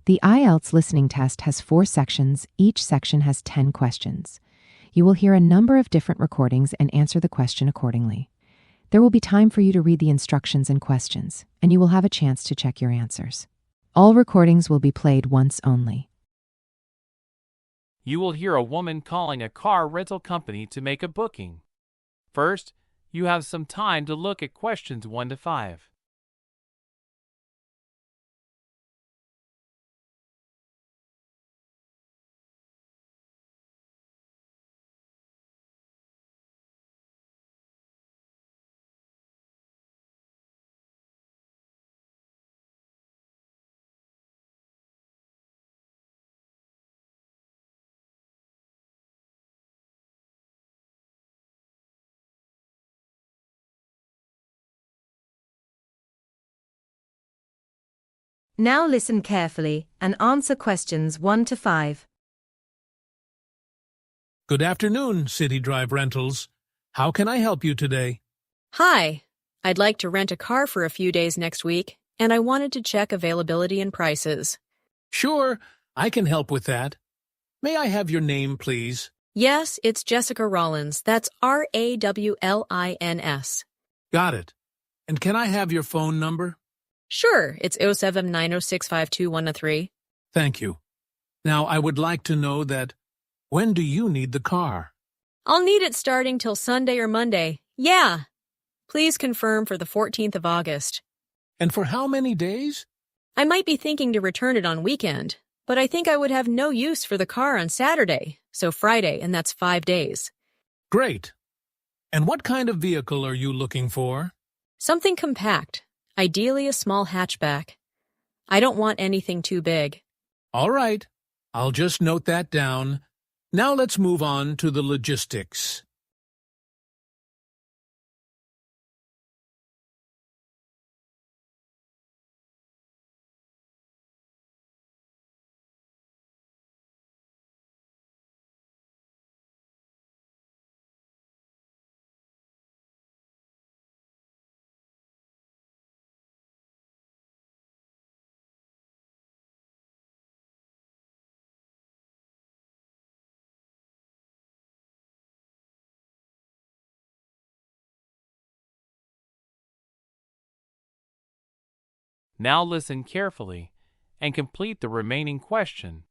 The IELTS listening test has 4 sections. Each section has 10 questions. You will hear a number of different recordings and answer the question accordingly. There will be time for you to read the instructions and questions, and you will have a chance to check your answers. All recordings will be played once only. You will hear a woman calling a car rental company to make a booking. First, you have some time to look at questions 1 to 5. Now listen carefully and answer questions 1 to 5. Good afternoon, City Drive Rentals. How can I help you today? Hi, I'd like to rent a car for a few days next week, and I wanted to check availability and prices. Sure, I can help with that. May I have your name, please? Yes, it's Jessica Rollins. That's Rawlins. Got it. And can I have your phone number? Sure, it's 079065213. Thank you. Now, I would like to know that when do you need the car? I'll need it starting till Sunday or Monday. Yeah. Please confirm for the 14th of August. And for how many days? I might be thinking to return it on weekend, but I think I would have no use for the car on Saturday, so Friday, and that's 5 days. Great. And what kind of vehicle are you looking for? Something compact, ideally a small hatchback. I don't want anything too big. All right. I'll just note that down. Now let's move on to the logistics. Now listen carefully and complete the remaining question.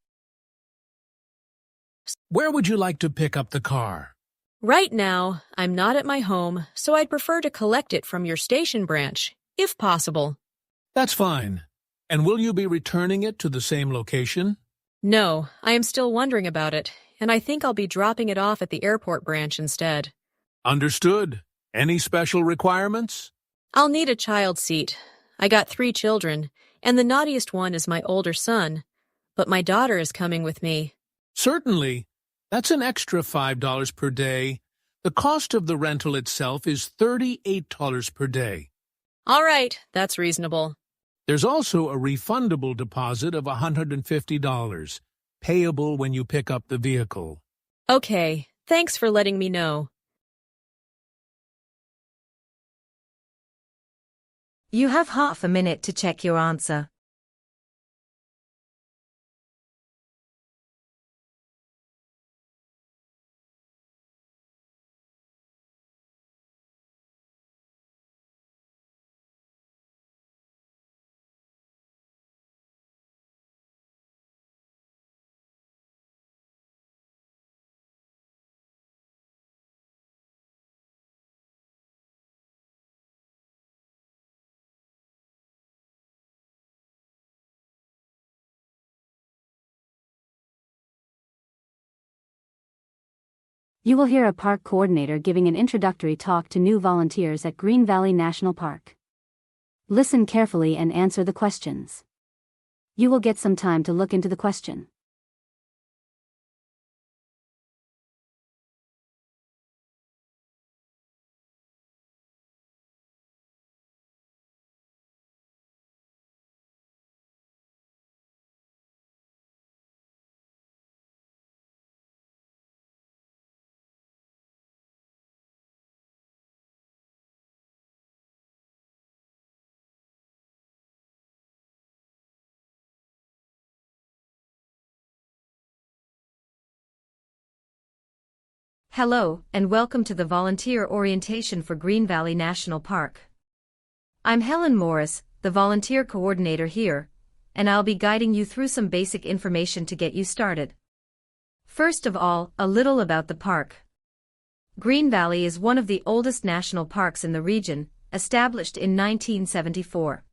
Where would you like to pick up the car? Right now, I'm not at my home, so I'd prefer to collect it from your station branch, if possible. That's fine. And will you be returning it to the same location? No, I am still wondering about it, and I think I'll be dropping it off at the airport branch instead. Understood. Any special requirements? I'll need a child seat. I got 3 children, and the naughtiest one is my older son, but my daughter is coming with me. Certainly. That's an extra $5 per day. The cost of the rental itself is $38 per day. All right, that's reasonable. There's also a refundable deposit of $150, payable when you pick up the vehicle. Okay, thanks for letting me know. You have half a minute to check your answer. You will hear a park coordinator giving an introductory talk to new volunteers at Green Valley National Park. Listen carefully and answer the questions. You will get some time to look into the question. Hello, and welcome to the Volunteer Orientation for Green Valley National Park. I'm Helen Morris, the Volunteer Coordinator here, and I'll be guiding you through some basic information to get you started. First of all, a little about the park. Green Valley is one of the oldest national parks in the region, established in 1974.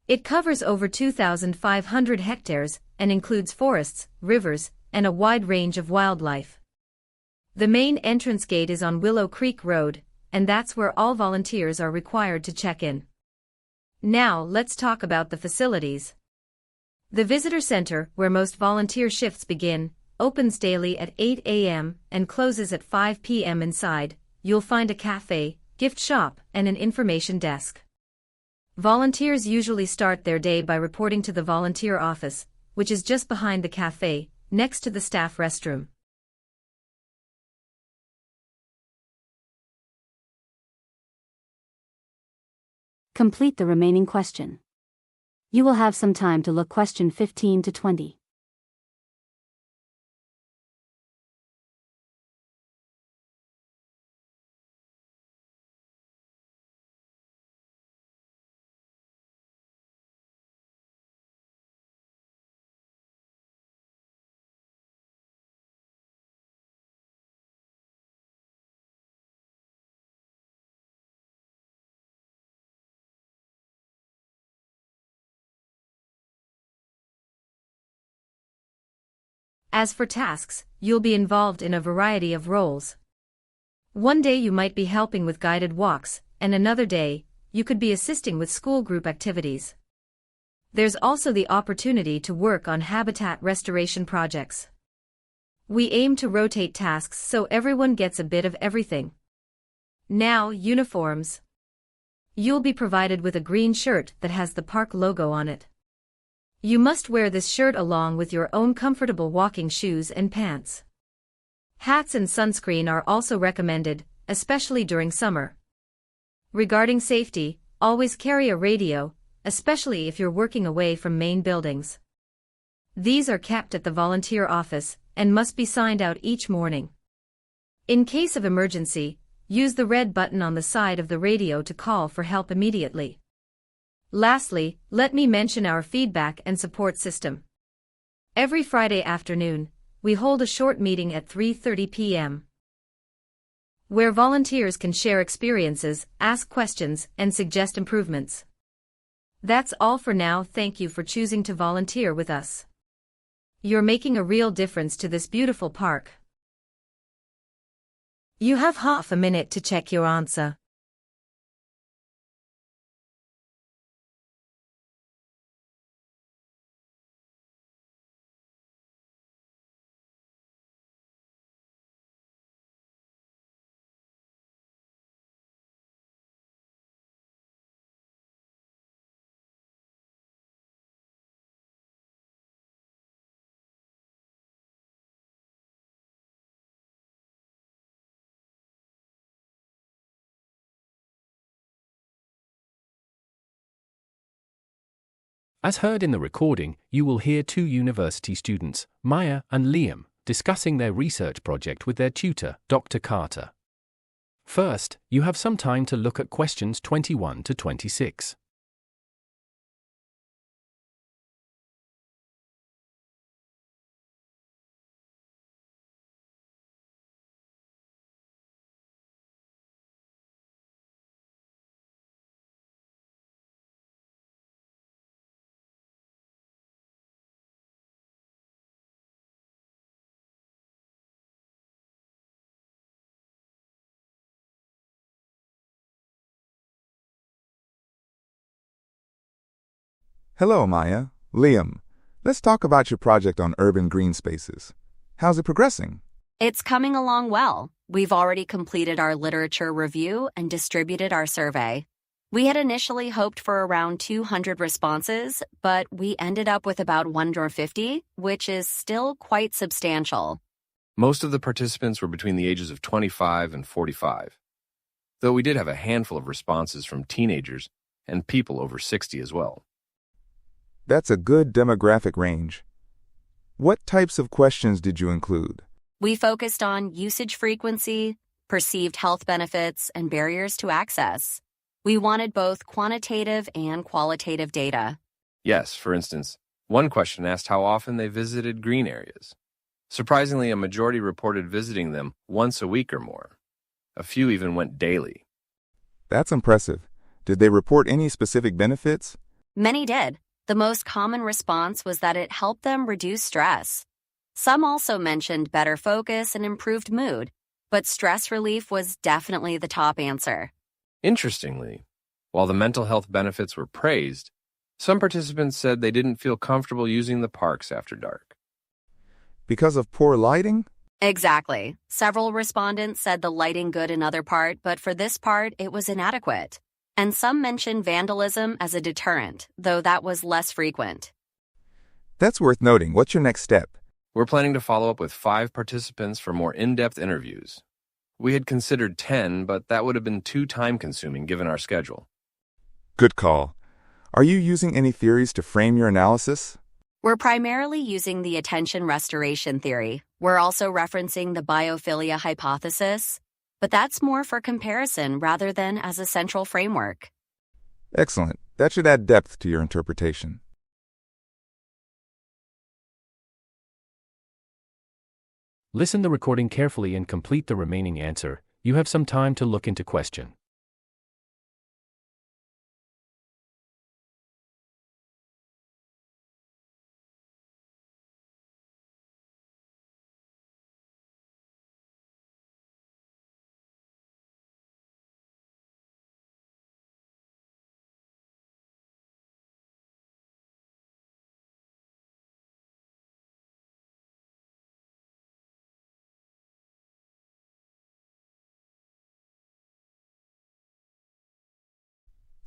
It covers over 2,500 hectares and includes forests, rivers, and a wide range of wildlife. The main entrance gate is on Willow Creek Road, and that's where all volunteers are required to check in. Now, let's talk about the facilities. The Visitor Center, where most volunteer shifts begin, opens daily at 8 a.m. and closes at 5 p.m. Inside, you'll find a cafe, gift shop, and an information desk. Volunteers usually start their day by reporting to the volunteer office, which is just behind the cafe, next to the staff restroom. Complete the remaining question. You will have some time to look question 15 to 20. As for tasks, you'll be involved in a variety of roles. One day you might be helping with guided walks, and another day, you could be assisting with school group activities. There's also the opportunity to work on habitat restoration projects. We aim to rotate tasks so everyone gets a bit of everything. Now, uniforms. You'll be provided with a green shirt that has the park logo on it. You must wear this shirt along with your own comfortable walking shoes and pants. Hats and sunscreen are also recommended, especially during summer. Regarding safety, always carry a radio, especially if you're working away from main buildings. These are kept at the volunteer office and must be signed out each morning. In case of emergency, use the red button on the side of the radio to call for help immediately. Lastly, let me mention our feedback and support system. Every Friday afternoon, we hold a short meeting at 3:30 p.m. where volunteers can share experiences, ask questions, and suggest improvements. That's all for now. Thank you for choosing to volunteer with us. You're making a real difference to this beautiful park. You have half a minute to check your answer. As heard in the recording, you will hear two university students, Maya and Liam, discussing their research project with their tutor, Dr. Carter. First, you have some time to look at questions 21 to 26. Hello, Maya. Liam, let's talk about your project on urban green spaces. How's it progressing? It's coming along well. We've already completed our literature review and distributed our survey. We had initially hoped for around 200 responses, but we ended up with about 150, which is still quite substantial. Most of the participants were between the ages of 25 and 45, though we did have a handful of responses from teenagers and people over 60 as well. That's a good demographic range. What types of questions did you include? We focused on usage frequency, perceived health benefits, and barriers to access. We wanted both quantitative and qualitative data. Yes, for instance, one question asked how often they visited green areas. Surprisingly, a majority reported visiting them once a week or more. A few even went daily. That's impressive. Did they report any specific benefits? Many did. The most common response was that it helped them reduce stress. Some also mentioned better focus and improved mood, but stress relief was definitely the top answer. Interestingly, while the mental health benefits were praised, some participants said they didn't feel comfortable using the parks after dark. Because of poor lighting? Exactly. Several respondents said the lighting good another part, but for this part, it was inadequate. And some mentioned vandalism as a deterrent, though that was less frequent. That's worth noting. What's your next step? We're planning to follow up with 5 participants for more in-depth interviews. We had considered 10, but that would have been too time-consuming given our schedule. Good call. Are you using any theories to frame your analysis? We're primarily using the attention restoration theory. We're also referencing the biophilia hypothesis, but that's more for comparison rather than as a central framework. Excellent. That should add depth to your interpretation. Listen the recording carefully and complete the remaining answer. You have some time to look into question.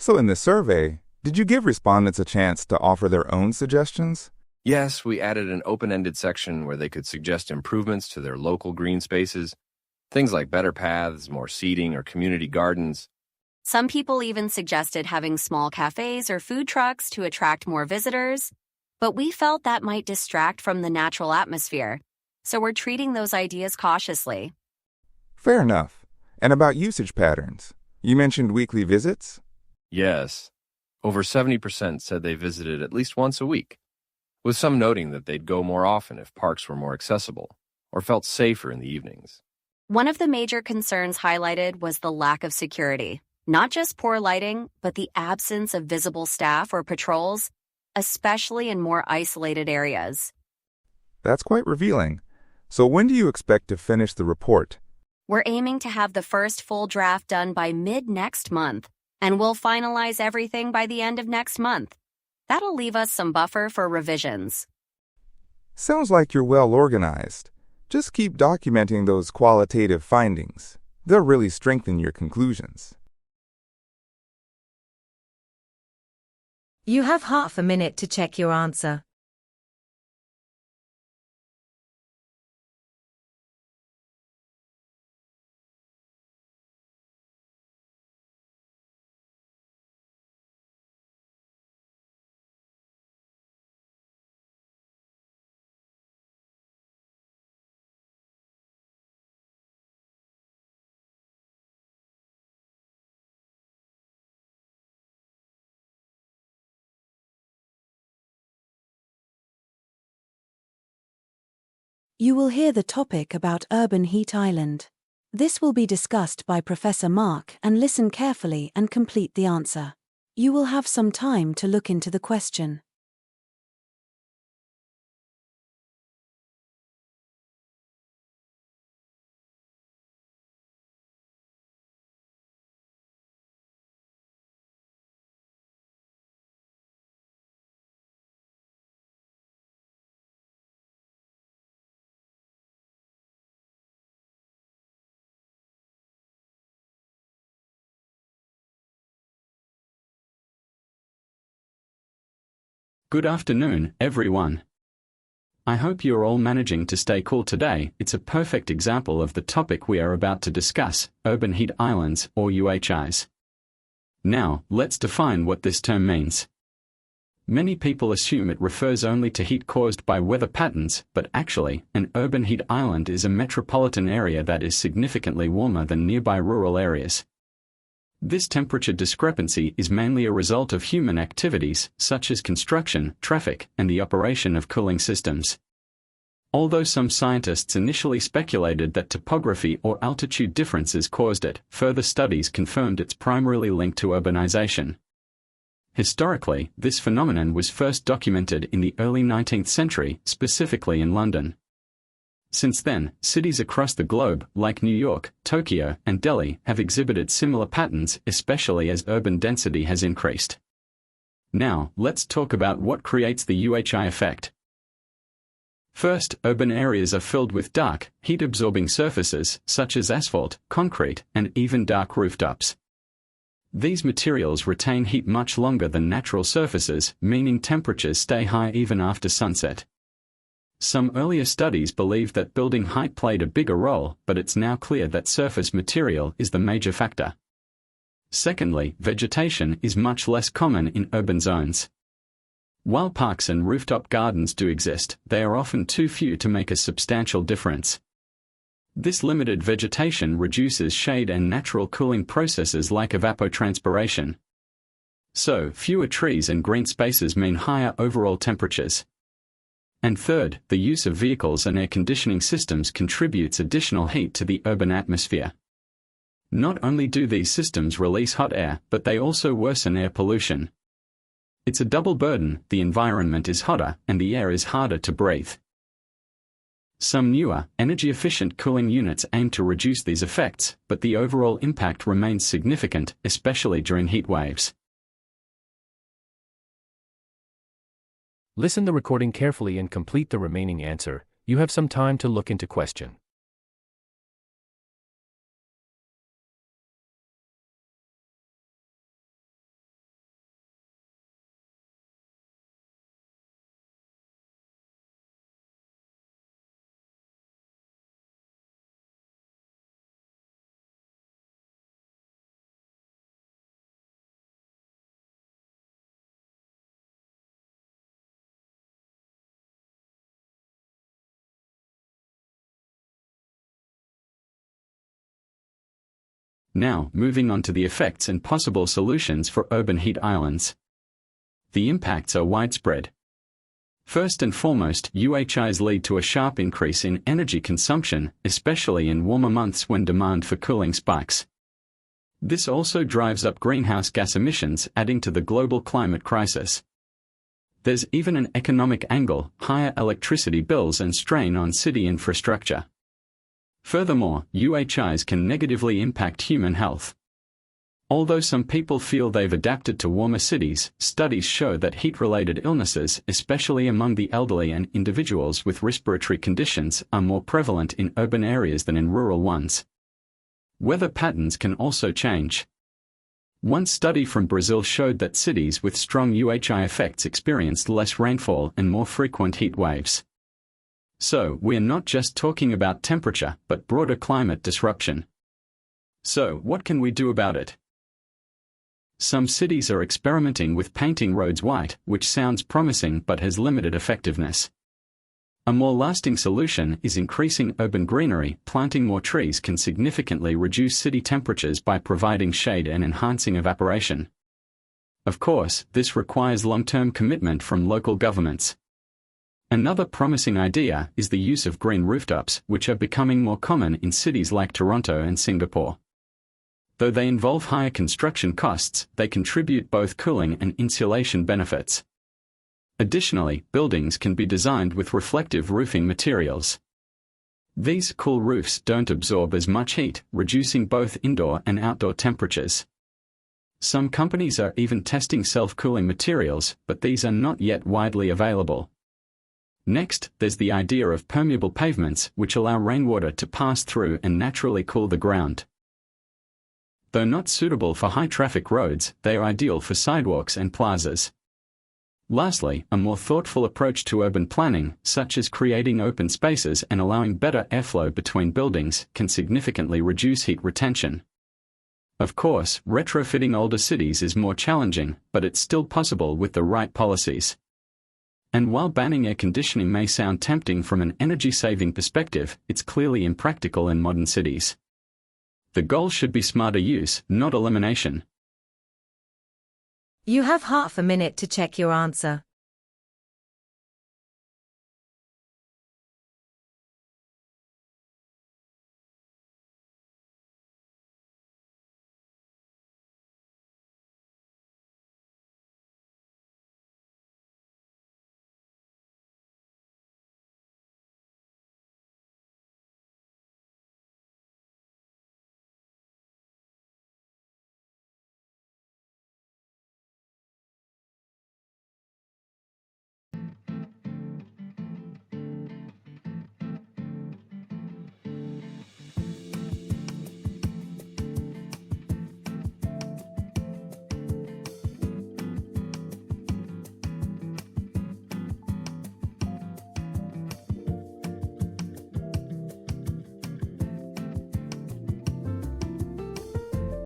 So in the survey, did you give respondents a chance to offer their own suggestions? Yes, we added an open-ended section where they could suggest improvements to their local green spaces, things like better paths, more seating, or community gardens. Some people even suggested having small cafes or food trucks to attract more visitors, but we felt that might distract from the natural atmosphere, so we're treating those ideas cautiously. Fair enough. And about usage patterns? You mentioned weekly visits? Yes. Over 70% said they visited at least once a week, with some noting that they'd go more often if parks were more accessible or felt safer in the evenings. One of the major concerns highlighted was the lack of security. Not just poor lighting, but the absence of visible staff or patrols, especially in more isolated areas. That's quite revealing. So when do you expect to finish the report? We're aiming to have the first full draft done by mid-next month, and we'll finalize everything by the end of next month. That'll leave us some buffer for revisions. Sounds like you're well organized. Just keep documenting those qualitative findings. They'll really strengthen your conclusions. You have half a minute to check your answer. You will hear the topic about urban heat island. This will be discussed by Professor Mark, and listen carefully and complete the answer. You will have some time to look into the question. Good afternoon, everyone. I hope you're all managing to stay cool today. It's a perfect example of the topic we are about to discuss, urban heat islands, or UHIs. Now, let's define what this term means. Many people assume it refers only to heat caused by weather patterns, but actually, an urban heat island is a metropolitan area that is significantly warmer than nearby rural areas. This temperature discrepancy is mainly a result of human activities, such as construction, traffic, and the operation of cooling systems. Although some scientists initially speculated that topography or altitude differences caused it, further studies confirmed it's primarily linked to urbanization. Historically, this phenomenon was first documented in the early 19th century, specifically in London. Since then, cities across the globe, like New York, Tokyo, and Delhi, have exhibited similar patterns, especially as urban density has increased. Now, let's talk about what creates the UHI effect. First, urban areas are filled with dark, heat-absorbing surfaces, such as asphalt, concrete, and even dark rooftops. These materials retain heat much longer than natural surfaces, meaning temperatures stay high even after sunset. Some earlier studies believed that building height played a bigger role, but it's now clear that surface material is the major factor. Secondly, vegetation is much less common in urban zones. While parks and rooftop gardens do exist, they are often too few to make a substantial difference. This limited vegetation reduces shade and natural cooling processes like evapotranspiration. So, fewer trees and green spaces mean higher overall temperatures. And third, the use of vehicles and air conditioning systems contributes additional heat to the urban atmosphere. Not only do these systems release hot air, but they also worsen air pollution. It's a double burden: the environment is hotter, and the air is harder to breathe. Some newer, energy-efficient cooling units aim to reduce these effects, but the overall impact remains significant, especially during heat waves. Listen the recording carefully and complete the remaining answer. You have some time to look into question. Now, moving on to the effects and possible solutions for urban heat islands. The impacts are widespread. First and foremost, UHIs lead to a sharp increase in energy consumption, especially in warmer months when demand for cooling spikes. This also drives up greenhouse gas emissions, adding to the global climate crisis. There's even an economic angle: higher electricity bills and strain on city infrastructure. Furthermore, UHIs can negatively impact human health. Although some people feel they've adapted to warmer cities, studies show that heat-related illnesses, especially among the elderly and individuals with respiratory conditions, are more prevalent in urban areas than in rural ones. Weather patterns can also change. One study from Brazil showed that cities with strong UHI effects experienced less rainfall and more frequent heat waves. So, we're not just talking about temperature, but broader climate disruption. So, what can we do about it? Some cities are experimenting with painting roads white, which sounds promising but has limited effectiveness. A more lasting solution is increasing urban greenery. Planting more trees can significantly reduce city temperatures by providing shade and enhancing evaporation. Of course, this requires long-term commitment from local governments. Another promising idea is the use of green rooftops, which are becoming more common in cities like Toronto and Singapore. Though they involve higher construction costs, they contribute both cooling and insulation benefits. Additionally, buildings can be designed with reflective roofing materials. These cool roofs don't absorb as much heat, reducing both indoor and outdoor temperatures. Some companies are even testing self-cooling materials, but these are not yet widely available. Next, there's the idea of permeable pavements, which allow rainwater to pass through and naturally cool the ground. Though not suitable for high-traffic roads, they are ideal for sidewalks and plazas. Lastly, a more thoughtful approach to urban planning, such as creating open spaces and allowing better airflow between buildings, can significantly reduce heat retention. Of course, retrofitting older cities is more challenging, but it's still possible with the right policies. And while banning air conditioning may sound tempting from an energy-saving perspective, it's clearly impractical in modern cities. The goal should be smarter use, not elimination. You have half a minute to check your answer.